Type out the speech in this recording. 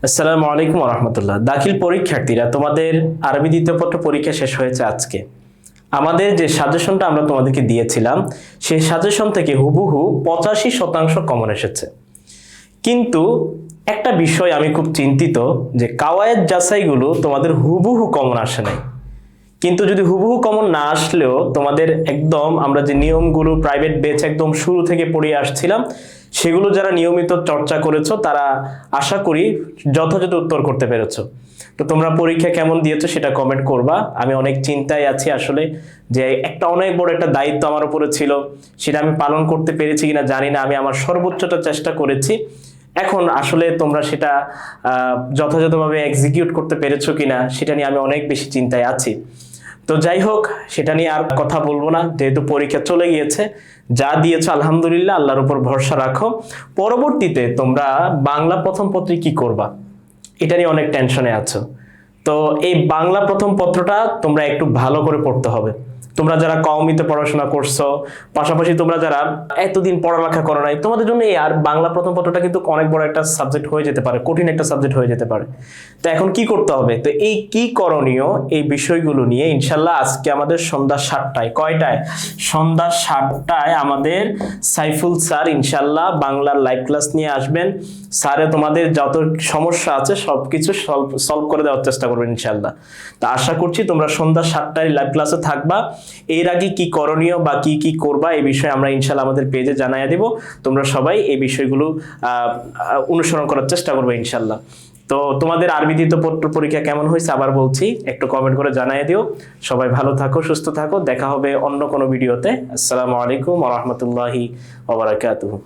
আসসালামু আলাইকুম রহমতুল্লাহ। দাখিল পরীক্ষার্থীরা, তোমাদের আরবি দ্বিতীয় পত্র পরীক্ষা শেষ হয়েছে আজকে। আমাদের যে সাজেশনটা আমরা তোমাদেরকে দিয়েছিলাম, সেই সাজেশন থেকে হুবহু 85% কমন এসেছে। কিন্তু একটা বিষয় আমি খুব চিন্তিত যে কাওয়ায়েদ যাচাইগুলো তোমাদের হুবহু কমন আসে নাই। কিন্তু যদি হুবহু কমন না আসলেও তোমাদের একদম আমরা যে নিয়মগুলো প্রাইভেট ব্যাচ একদম শুরু থেকে পড়িয়ে আসছিলাম, সেগুলো যারা নিয়মিত চর্চা করেছো তারা আশা করি যথাযথ উত্তর করতে পেরেছো। তো তোমরা পরীক্ষা কেমন দিয়েছো সেটা কমেন্ট করবা। আমি অনেক চিন্তায় আছি আসলে, যে একটা অনেক বড় একটা দায়িত্ব আমার উপরে ছিল, সেটা আমি পালন করতে পেরেছি কিনা জানি না। আমি আমার সর্বোচ্চটা চেষ্টা করেছি। এখন আসলে তোমরা সেটা যথাযথভাবে এক্সিকিউট করতে পেরেছো কিনা সেটা নিয়ে আমি অনেক বেশি চিন্তায় আছি। তো যাই হোক, সেটা নিয়ে আর কথা বলবো না, যেহেতু পরীক্ষা চলে গিয়েছে। যা দিয়েছো আলহামদুলিল্লাহ, আল্লাহর উপর ভরসা রাখো। পরবর্তীতে তোমরা বাংলা প্রথম পত্রে কি করবা এটা নিয়ে অনেক টেনশনে আছো। তো এই বাংলা প্রথম পত্রটা তোমরা একটু ভালো করে পড়তে হবে। তোমরা যারা কওমিতে পড়াশোনা করছো, পাশাপাশি তোমরা যারা এতদিন পড়ালেখা করো নাই, তোমাদের জন্য এই আর বাংলা প্রথম পত্রটা কিন্তু অনেক বড় একটা সাবজেক্ট হয়ে যেতে পারে, কঠিন একটা সাবজেক্ট হয়ে যেতে পারে। তো এখন কি করতে হবে, তো এই কি করণীয়, এই বিষয়গুলো নিয়ে ইনশাল্লাহ আজকে আমাদের সন্ধ্যা 7টায়, কয়টায়, সন্ধ্যা 7টায় আমাদের সাইফুল স্যার ইনশাল্লাহ বাংলার লাইভ ক্লাস নিয়ে আসবেন। স্যারে তোমাদের যত সমস্যা আছে সবকিছু সলভ করে দেওয়ার চেষ্টা করবেন ইনশাল্লাহ। তো আশা করছি তোমরা সন্ধ্যা 7টায় লাইভ ক্লাসে থাকবা। এর আগে কি করণীয় বা কি কি করবা এই বিষয়ে আমরা ইনশাল্লাহ আমাদের পেজে জানাইয়া দেব। তোমরা সবাই এই বিষয়গুলো অনুসরণ করার চেষ্টা করবে ইনশাল্লাহ। তো তোমাদের আরবি দ্বিতীয় পত্র পরীক্ষা কেমন হয়েছে আবার বলছি, একটু কমেন্ট করে জানাই দিও। সবাই ভালো থাকো, সুস্থ থাকো, দেখা হবে অন্য কোনো ভিডিওতে। আসসালামু আলাইকুম ওয়া রাহমাতুল্লাহি ওয়া বারাকাতুহু।